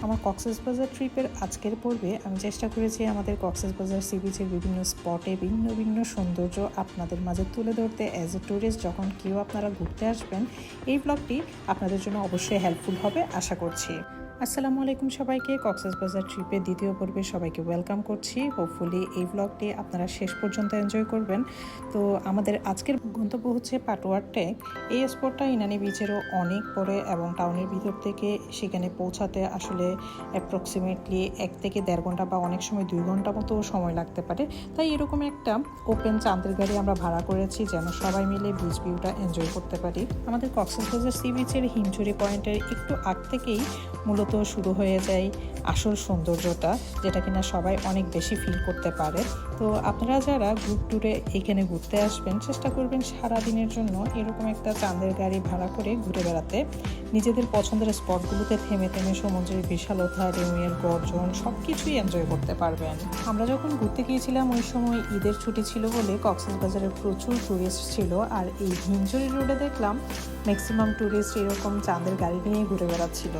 আমার কক্সবাজার ট্রিপের আজকের পর্বে আমি চেষ্টা করেছি আমাদের কক্সবাজার সি বিচের বিভিন্ন স্পটে ভিন্ন ভিন্ন সৌন্দর্য আপনাদের মাঝে তুলে ধরতে। অ্যাজ এ ট্যুরিস্ট যখন কেউ আপনারা ঘুরতে আসবেন, এই ব্লগটি আপনাদের জন্য অবশ্যই হেল্পফুল হবে আশা করছি। আসসালামু আলাইকুম সবাইকে, কক্সবাজার ট্রিপের দ্বিতীয় পর্বে সবাইকে ওয়েলকাম করছি। হোপফুলি এই ব্লগটি আপনারা শেষ পর্যন্ত এনজয় করবেন। তো আমাদের আজকের গন্তব্য হচ্ছে পাটোয়ার টেক। এই স্পটটা ইনানি বিচেরও অনেক পরে এবং টাউনের ভিতর থেকে সেখানে পৌঁছাতে আসলে অ্যাপ্রক্সিমেটলি 1 থেকে 1.5 ঘন্টা বা অনেক সময় 2 ঘন্টা মতো সময় লাগতে পারে। তাই এরকম একটা ওপেন চাঁদের গাড়ি আমরা ভাড়া করেছি যেন সবাই মিলে বিচ ভিউটা এনজয় করতে পারি। আমাদের কক্সবাজার সি বিচের হিমছড়ি পয়েন্টের একটু আগ থেকেই মূলত শুরু হয়ে যায় আসল সৌন্দর্যটা, যেটা কিনা সবাই অনেক বেশি ফিল করতে পারে। তো আপনারা যারা গ্রুপ ট্যুরে এখানে ঘুরতে আসবেন, চেষ্টা করবেন সারাদিনের জন্য এরকম একটা চাঁদের গাড়ি ভাড়া করে ঘুরে বেড়াতে। নিজেদের পছন্দের স্পটগুলোতে থেমে থেমে সমুদ্রের বিশালতা, ঢেউয়ের গর্জন সব কিছুই এনজয় করতে পারবেন। আমরা যখন ঘুরতে গিয়েছিলাম ওই সময় ঈদের ছুটি ছিল বলে কক্সবাজারে প্রচুর ট্যুরিস্ট ছিল, আর এই হিমছড়ি রোডে দেখলাম ম্যাক্সিমাম ট্যুরিস্ট এরকম চাঁদের গাড়ি নিয়ে ঘুরে বেড়াচ্ছিল।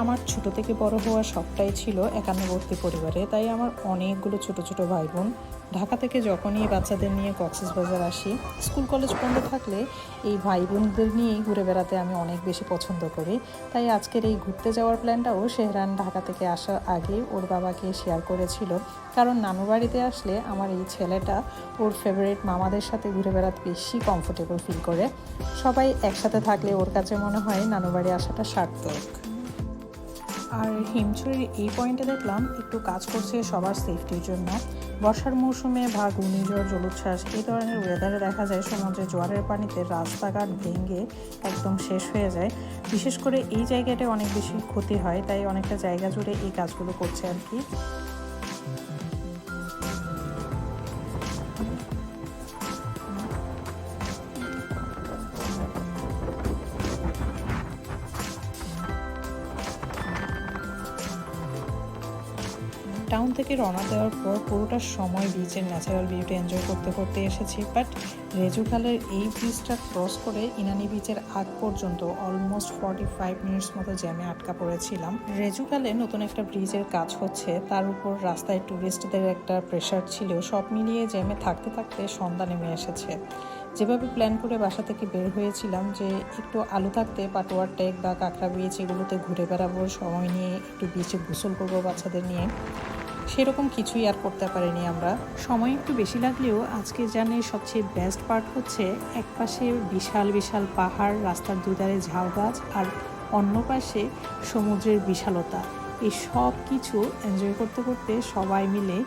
আমার ছোট থেকে বড় হওয়ার সবটাই ছিল একান্নবর্তী পরিবারে, তাই আমার অনেকগুলো ছোট ছোট ভাই বোন। ঢাকা থেকে যখনই বাচ্চাদের নিয়ে কক্সবাজার আসি, স্কুল কলেজ বন্ধ থাকলে এই ভাই বোনদের নিয়েই ঘুরে বেড়াতে আমি অনেক বেশি পছন্দ করি। তাই আজকের এই ঘুরতে যাওয়ার প্ল্যানটাও শেহরান ঢাকা থেকে আসার আগে ওর বাবাকে শেয়ার করেছিল, কারণ নানু বাড়িতে আসলে আমার এই ছেলেটা ওর ফেভারিট মামাদের সাথে ঘুরে বেড়াতে বেশি কমফোর্টেবল ফিল করে। সবাই একসাথে থাকলে ওর কাছে মনে হয় নানু বাড়ি আসাটা সার্থক। আর হিমছড়ির এই পয়েন্টে দেখলাম একটু কাজ করছে সবার সেফটির জন্য। বর্ষার মৌসুমে বা ঘূর্ণিঝড়, জলোচ্ছ্বাস এই ধরনের ওয়েদারে দেখা যায় সমুদ্রে জোয়ারের পানিতে রাস্তাঘাট ভেঙে একদম শেষ হয়ে যায়। বিশেষ করে এই জায়গাটায় অনেক বেশি ক্ষতি হয়, তাই অনেকটা জায়গা জুড়ে এই কাজগুলো করছে আর কি। টাউন থেকে রওনা দেওয়ার পর পুরোটা সময় বিচের ন্যাচারাল বিউটি এনজয় করতে করতে এসেছি, বাট রেজুখালের এই ব্রিজটা ক্রস করে ইনানি বিচের আগ পর্যন্ত অলমোস্ট 45 মিনিটস মতো জ্যামে আটকা পড়েছিলাম। রেজুখালে নতুন একটা ব্রিজের কাজ হচ্ছে, তার উপর রাস্তায় ট্যুরিস্টদের একটা প্রেশার ছিল। সব মিলিয়ে জ্যামে থাকতে থাকতে সন্ধ্যা নেমে এসেছে। যেভাবে প্ল্যান করে বাসা থেকে বের হয়েছিলাম যে একটু আলো থাকতে পাটোয়ার টেক বা কাঁকড়া বিচ এগুলোতে ঘুরে বেড়াবো, সময় নিয়ে একটু বিচে গোসল করবো বাচ্চাদের নিয়ে, সেরকম কিছুই আর করতে পারিনি আমরা। সময় একটু বেশি লাগলেও আজকে জার্নির সবচেয়ে বেস্ট পার্ট হচ্ছে এক পাশে বিশাল বিশাল পাহাড়, রাস্তার দুধারে ঝাউ গাছ, আর অন্য পাশে সমুদ্রের বিশালতা। এই সব কিছু এনজয় করতে করতে সবাই মিলে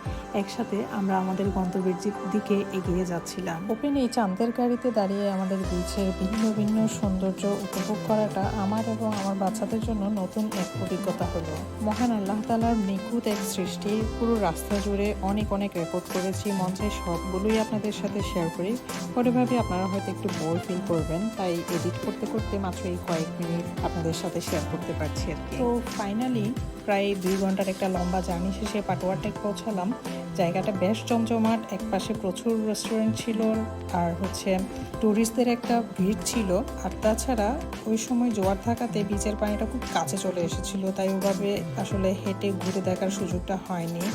একসাথে আমরা আমাদের গন্তব্যের দিকে এগিয়ে যাচ্ছিলাম। ওপেন এই চাঁদের গাড়িতে দাঁড়িয়ে আমাদের বিচের ভিন্ন ভিন্ন সৌন্দর্য উপভোগ করাটা আমার এবং আমার বাচ্চাদের জন্য নতুন এক অভিজ্ঞতা হলো। মহান আল্লাহ তাআলার নিখুঁত এক সৃষ্টি। পুরো রাস্তা জুড়ে অনেক অনেক রেকর্ড করেছি, মন চাই সবগুলোই আপনাদের সাথে শেয়ার করি। পরে ভাবে আপনারা হয়তো একটু বোর ফিল করবেন, তাই এডিট করতে করতে মাত্র এই কয়েক মিনিট আপনাদের সাথে শেয়ার করতে পারছি আর কি। তো ফাইনালি প্রায় 2 ঘন্টার একটা লম্বা জার্নি শেষে পাটোয়ার টেক পৌঁছালাম। জায়গাটা বেশ জমজমাট, একপাশে প্রচুর রেস্টুরেন্ট ছিল আর ট্যুরিস্টদের একটা ভিড় ছিল। আর তাছাড়া ওই সময় জোয়ার থাকাতে বিচের পানিটা খুব কাছে চলে এসেছিল, তাই ওভাবে আসলে হেঁটে ঘুরে দেখার সুযোগটা হয়নি।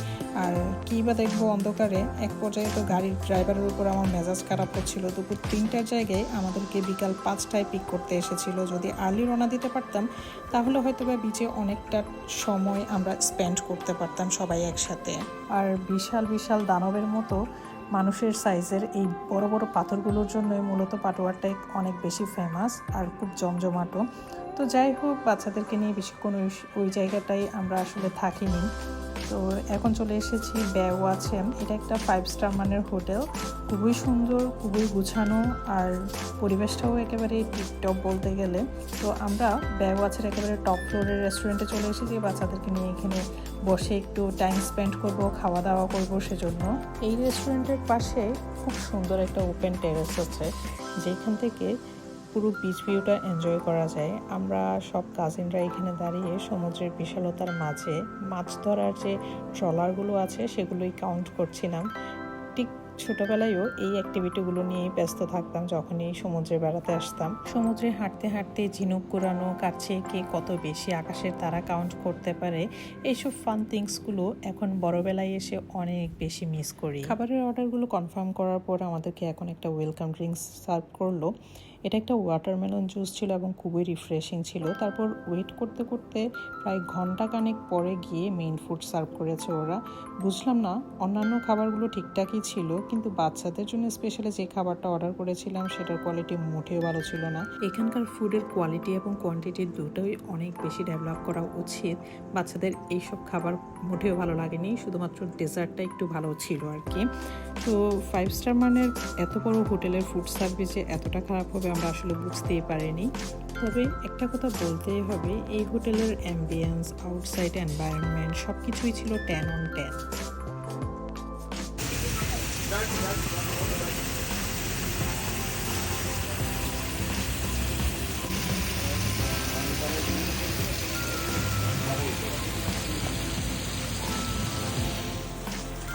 আর কী বা দেখবো অন্ধকারে। এক পর্যায়ে তো গাড়ির ড্রাইভারের উপর আমার মেজাজ খারাপ হচ্ছিল। দুপুর 3টার জায়গায় আমাদেরকে বিকাল 5টায় পিক করতে এসেছিল। যদি আর্লি রওনা দিতে পারতাম তাহলে হয়তো বা বিচে অনেকটা সময় আমরা স্পেন্ড করতে পারতাম সবাই একসাথে। আর বিশাল বিশাল দানবের মতো মানুষের সাইজের এই বড় বড় পাথরগুলোর জন্যই মূলত পাটোয়ার টেক অনেক বেশি ফেমাস আর খুব জমজমাটো। তো যাই হোক, বাচ্চাদেরকে নিয়ে বেশিক্ষণ ওই জায়গাটাই আমরা আসলে থাকিনি। তো এখন চলে এসেছি বেওয়াচে। এটা একটা 5 স্টার মানের হোটেল, খুবই সুন্দর, খুবই গুছানো, আর পরিবেশটাও একেবারে টিপটপ বলতে গেলে। তো আমরা বেওয়াচের একেবারে টপ ফ্লোরের রেস্টুরেন্টে চলে এসেছি বাচ্চাদেরকে নিয়ে এখানে বসে একটু টাইম স্পেন্ড করব, খাওয়া দাওয়া করব। সেজন্য এই রেস্টুরেন্টের পাশে খুব সুন্দর একটা ওপেন টেরেস আছে, যেখান থেকে পুরো বিচ ভিউটা এনজয় করা যায়। আমরা সব কাজিনরা এখানে দাঁড়িয়ে সমুদ্রের বিশালতার মাঝে মাছ ধরার যে ট্রলারগুলো আছে সেগুলোই কাউন্ট করছিলাম। ঠিক ছোটবেলায়ও এই অ্যাক্টিভিটিগুলো নিয়েই ব্যস্ত থাকতাম যখনই সমুদ্রে বেড়াতে আসতাম। সমুদ্রে হাঁটতে হাঁটতে ঝিনুক কুড়ানো, কাছে কে কত বেশি আকাশের তারা কাউন্ট করতে পারে, এইসব ফান থিংসগুলো এখন বড়বেলায় এসে অনেক বেশি মিস করি। খাবারের অর্ডারগুলো কনফার্ম করার পর আমাদেরকে এখন একটা ওয়েলকাম ড্রিঙ্কস সার্ভ করলো। এটা একটা ওয়াটারমেলন জুস ছিল এবং খুবই রিফ্রেশিং ছিল। তারপর ওয়েট করতে করতে প্রায় ঘন্টাখানেক পরে গিয়ে মেইন ফুড সার্ভ করেছে ওরা। বুঝলাম না, অন্যান্য খাবারগুলো ঠিকঠাকই ছিল, কিন্তু বাচ্চাদের জন্য স্পেশালি যে খাবারটা অর্ডার করেছিলাম সেটার কোয়ালিটি মোটেও ভালো ছিল না। এখানকার ফুডের কোয়ালিটি এবং কোয়ান্টিটি দুটোই অনেক বেশি ডেভেলপ করা উচিত। বাচ্চাদের এইসব খাবার মোটেও ভালো লাগেনি, শুধুমাত্র ডেজার্টটা একটু ভালো ছিল আর কি। তো 5 স্টার মানের এত বড় হোটেলের ফুড সার্ভিসে এতটা খারাপ হবে আমরা আসলে বুঝতেই পারিনি। তবে একটা কথা বলতেই হবে, এই হোটেলের অ্যাম্বিয়েন্স, আউটসাইড এনভায়রনমেন্ট সব কিছুই ছিল 10 on 10।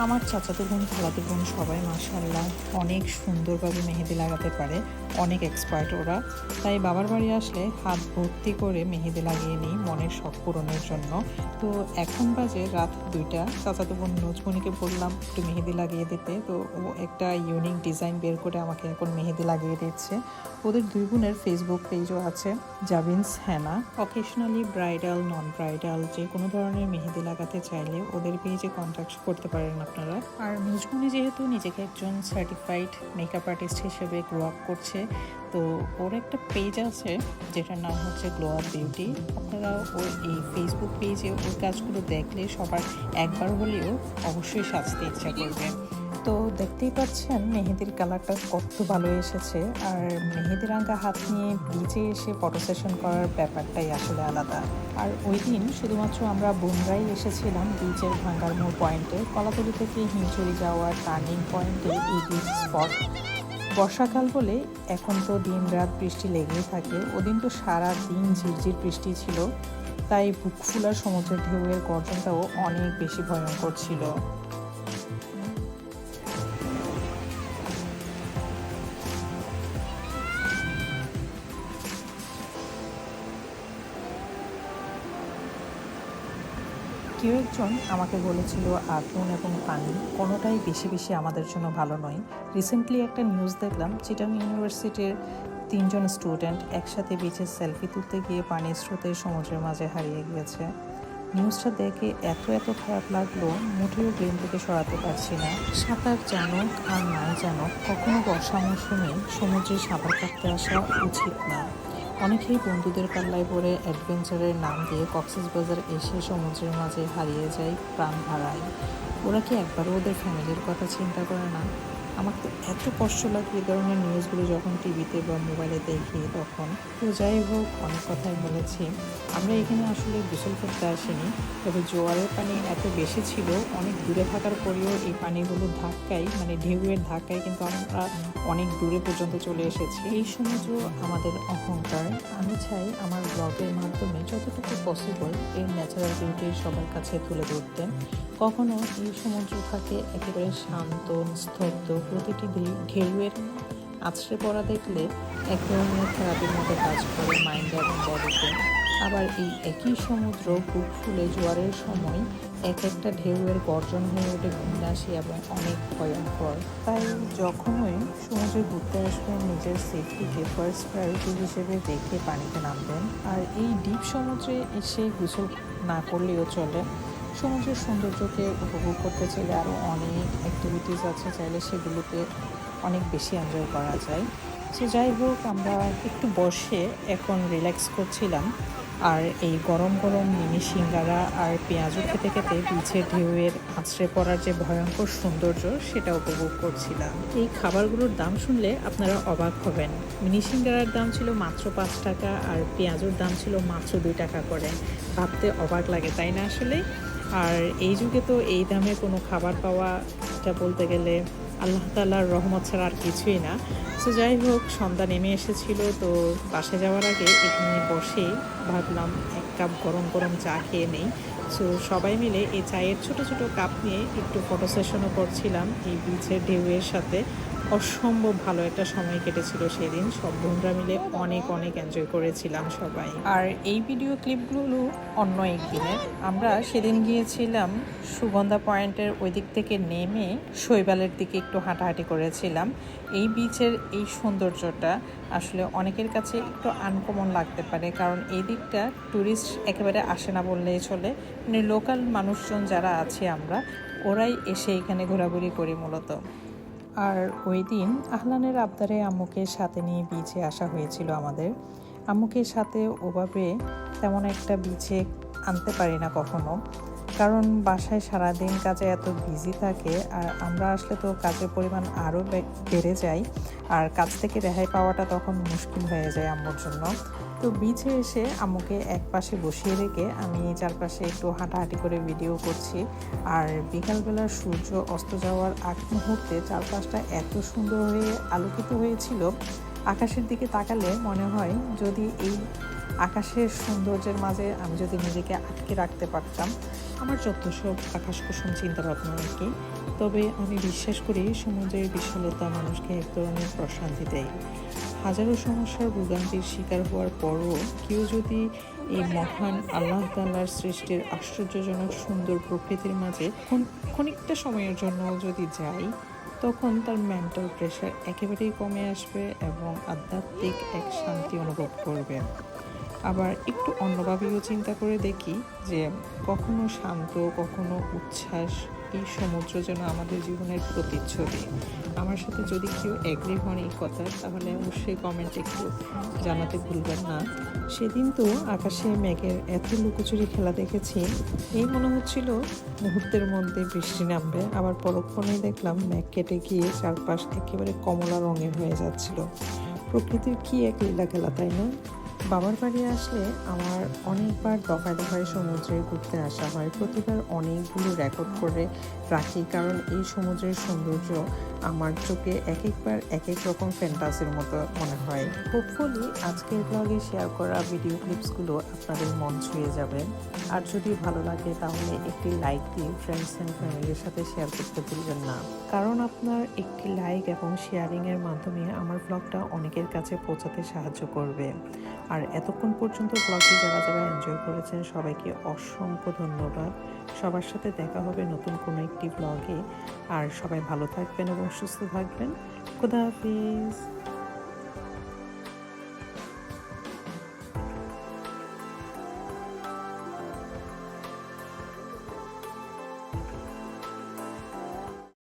আমার চাচাতো বোন, খালাতো বোন সবাই মাশাআল্লাহ অনেক সুন্দরভাবে মেহেদি লাগাতে পারে, অনেক এক্সপার্ট ওরা। তাই বাবার বাড়ি আসলে হাত ভর্তি করে মেহেদি লাগিয়ে নিই মনের শখ পূরণের জন্য। তো এখন বাজে রাত 2টা। চাচাতো বোন নজমনিকে বললাম একটু মেহেদি লাগিয়ে দিতে, তো ও একটা ইউনিক ডিজাইন বের করে আমাকে এখন মেহেদি লাগিয়ে দিচ্ছে। ওদের 2 বোনের ফেসবুক পেজও আছে, জাবিনস হেনা। অকেশনালি ব্রাইডাল, নন ব্রাইডাল যে কোনো ধরনের মেহেদি লাগাতে চাইলে ওদের পেজে কন্ট্যাক্ট করতে পারেন আপনারা। আর নজমনি যেহেতু নিজেকে একজন সার্টিফাইড মেকআপ আর্টিস্ট হিসেবে গ্রো আপ করছে, তো ওর একটা পেজ আছে যেটার নাম হচ্ছে গ্লো আপ বিউটি। আপনারা ওর এই ফেসবুক পেজে ওর কাজগুলো দেখলে সবার একবার হলেও অবশ্যই সাজতে ইচ্ছা করবে। তো দেখতেই পাচ্ছেন মেহেদির কালারটা কত ভালো এসেছে। আর মেহেদি রাঙা হাত নিয়ে বিচে এসে ফটো সেশন করার ব্যাপারটাই আসলে আলাদা। আর ওই দিন শুধুমাত্র আমরা বোনরাই এসেছিলাম বিচের ভাঙ্গার মোড় পয়েন্টে। কলাতলি থেকে হিমচুরি যাওয়ার টার্নিং পয়েন্টে এই বিচ স্পট। বর্ষাকাল বলে এখন তো দিন রাত বৃষ্টি লেগেই থাকে, ওদিন তো সারা দিন ঝিরঝির বৃষ্টি ছিল, তাই বুক ফুলার সমুদ্রের ঢেউয়ের গর্জনটাও অনেক বেশি ভয়ঙ্কর ছিল। কেউ একজন আমাকে বলেছিল আগুন এবং পানি কোনোটাই বেশি বেশি আমাদের জন্য ভালো নয়। রিসেন্টলি একটা নিউজ দেখলাম, চিটাং ইউনিভার্সিটির 3 জন স্টুডেন্ট একসাথে বিচে সেলফি তুলতে গিয়ে পানির স্রোতে সমুদ্রের মাঝে হারিয়ে গিয়েছে। নিউজটা দেখে এত খারাপ লাগলো, মোটেও ব্রেন থেকে সরাতে পারছি না। সাঁতার জানুক আর নাই জানুক, কখনো বর্ষা মৌসুমে সমুদ্রে সাঁতার কাটতে আসা উচিত না। অনেকেই বন্ধুদের পাল্লায় পড়ে অ্যাডভেঞ্চারের নাম দিয়ে কক্সবাজার এসে সমুদ্রের মাঝে হারিয়ে যায়, প্রাণ হারায়। ওরা কি একবারও ওদের ফ্যামিলির কথা চিন্তা করে না? আমার তো এত কষ্ট লাগে এই ধরনের নিউজগুলো যখন টিভিতে বা মোবাইলে দেখি তখন। তো যাই হোক, অনেক কথাই বলেছি। আমরা এখানে আসলে গোসল করতে আসিনি, তবে জোয়ারের পানি এত বেশি ছিল, অনেক দূরে থাকার পরেও এই পানিগুলোর ধাক্কায়, মানে ঢেউয়ের ধাক্কায় কিন্তু আমরা অনেক দূরে পর্যন্ত চলে এসেছি। এই সমুদ্র আমাদের অহংকার। আমি চাই আমার ব্লগের মাধ্যমে যতটুকু পসিবল এর ন্যাচারাল বিউটি সবার কাছে তুলে ধরতে। কখনো এই সমুদ্র থাকে একেবারে শান্ত, স্তব্ধ, প্রতিটি ঢেউয়ের আছড়ে পড়া দেখলে এক ধরনের থেরাপির মতো কাজ করে মাইন্ড এবং বডিতে। আবার এই একই সমুদ্র বুক ফুলে জোয়ারের সময় এক একটা ঢেউয়ের গর্জন হয়ে ওঠে বিনাশী এবং অনেক ভয়ঙ্কর। তাই যখনই সমুদ্রে ঘুরতে আসবেন নিজের সেফটিকে ফার্স্ট প্রায়োরিটি হিসেবে দেখে পানিতে নামবেন। আর এই ডিপ সমুদ্রে এসে গোসল না করলেও চলে। সমুদ্রের সৌন্দর্যকে উপভোগ করতে চাইলে আরও অনেক অ্যাক্টিভিটিস আছে, চাইলে সেগুলোতে অনেক বেশি এনজয় করা যায়। সো যাই হোক, আমরা একটু বসে এখন রিল্যাক্স করছিলাম আর এই গরম গরম মিনি সিঙ্গারা আর পেঁয়াজু খেতে খেতে বিচের ঢেউয়ের আছড়ে পড়ার যে ভয়ঙ্কর সৌন্দর্য সেটা উপভোগ করছিলাম। এই খাবারগুলোর দাম শুনলে আপনারা অবাক হবেন। মিনি সিঙ্গারার দাম ছিল মাত্র 5 টাকা আর পেঁয়াজুর দাম ছিল মাত্র 2 টাকা করে। ভাবতে অবাক লাগে, তাই না আসলে? আর এই যুগে তো এই দামে কোনো খাবার পাওয়া, এটা বলতে গেলে আল্লাহ তাআলার রহমত ছাড়া আর কিছুই না। সো যাই হোক, সন্ধ্যা নেমে এসেছিল, তো বাসে যাওয়ার আগে এখানে বসে ভাবলাম 1 কাপ গরম গরম চা খেয়ে নেই। সো সবাই মিলে এই চায়ের ছোট ছোট কাপ নিয়ে একটু ফটো সেশনও করছিলাম এই বিচের ঢেউয়ের সাথে। অসম্ভব ভালো একটা সময় কেটেছিল সেদিন, সব বন্ধুরা মিলে অনেক অনেক এনজয় করেছিলাম সবাই। আর এই ভিডিও ক্লিপগুলো অন্য একদিনের। আমরা সেদিন গিয়েছিলাম সুগন্ধা পয়েন্টের ওই দিক থেকে নেমে শৈবালের দিকে একটু হাঁটাহাঁটি করেছিলাম। এই বিচের এই সৌন্দর্যটা আসলে অনেকের কাছে একটু আনকমন লাগতে পারে, কারণ এই দিকটা ট্যুরিস্ট একেবারে আসে না বললেই চলে। মানে লোকাল মানুষজন যারা আছে আমরা, ওরাই এসে এখানে ঘোরাঘুরি করি মূলত। আর ওই দিন আহলানের আবদারে আম্মুকে সাথে নিয়ে বিচে আসা হয়েছিল আমাদের। আম্মুকে সাথে ওভাবে তেমন একটা বিচে আনতে পারি না কখনো, কারণ বাসায় সারাদিন কাজে এত বিজি থাকে, আর আমরা আসলে তো কাজের পরিমাণ আরও বেড়ে যায়, আর কাজ থেকে রেহাই পাওয়াটা তখন মুশকিল হয়ে যায় আম্মুর জন্য। তো বিচে এসে আম্মুকে এক পাশে বসিয়ে রেখে আমি চারপাশে একটু হাঁটাহাঁটি করে ভিডিও করছি। আর বিকালবেলার সূর্য অস্ত যাওয়ার আগ মুহূর্তে চারপাশটা এত সুন্দর হয়ে আলোকিত হয়েছিল, আকাশের দিকে তাকালে মনে হয় যদি এই আকাশের সৌন্দর্যের মাঝে আমি যদি নিজেকে আটকে রাখতে পারতাম। আমার যত সব আকাশ কুসুম চিন্তাভাবনা আর কি, তবে আমি বিশ্বাস করি সমুদ্রের বিশালতা মানুষকে এক ধরনের প্রশান্তি দেয়। হাজারো সমস্যার ভোগান্তির শিকার হওয়ার পরও কেউ যদি এই মহান আল্লাহ তাআলার সৃষ্টির আশ্চর্যজনক সুন্দর প্রকৃতির মাঝে ক্ষণিকটা সময়ের জন্য যদি যায়, তখন তার মেন্টাল প্রেশার একেবারেই কমে আসবে এবং আধ্যাত্মিক এক শান্তি অনুভব করবে। আবার একটু অন্যভাবেও চিন্তা করে দেখি যে কখনো শান্ত কখনো উচ্ছ্বাস, এই সমুদ্র যেন আমাদের জীবনের প্রতিচ্ছবি। আমার সাথে যদি কেউ এগ্রি হন এই কথা, তাহলে অবশ্যই কমেন্টে একটু জানাতে ভুলবেন না। সেদিন তো আকাশে মেঘের এত লুকোচুরি খেলা দেখেছি, এই মনে হচ্ছিল মুহূর্তের মধ্যে বৃষ্টি নামবে, আবার পরক্ষণেই দেখলাম মেঘ কেটে গিয়ে চারপাশ একেবারে কমলা রঙের হয়ে যাচ্ছিল। প্রকৃতির কি এক লীলা খেলা, তাই না? বাবার বাড়ি আসলে আমার অনেকবার দফায় দফায় সমুদ্রে ঘুরতে আসা হয়, প্রতিবার অনেকগুলো রেকর্ড করে রাখি, কারণ এই সমুদ্রের সৌন্দর্য আমার চোখে এক একবার এক এক রকম ফ্যান্টাসির মতো মনে হয়। হোপফুলি আজকের ব্লগে শেয়ার করা ভিডিও ক্লিপসগুলো আপনাদের মন ছুঁয়ে যাবে। আর যদি ভালো লাগে তাহলে একটি লাইক দিয়ে ফ্রেন্ডস অ্যান্ড ফ্যামিলির সাথে শেয়ার করতে ভুলবেন না, কারণ আপনার একটি লাইক এবং শেয়ারিংয়ের মাধ্যমে আমার ব্লগটা অনেকের কাছে পৌঁছাতে সাহায্য করবে। আর এতক্ষণ পর্যন্ত ব্লগটি যারা যারা এনজয় করেছেন সবাইকে অসংখ্য ধন্যবাদ। সবার সাথে দেখা হবে নতুন কোনো একটি ব্লগে। আর সবাই ভালো থাকবেন এবং সুস্থ থাকবেন। খোদা হাফিজ।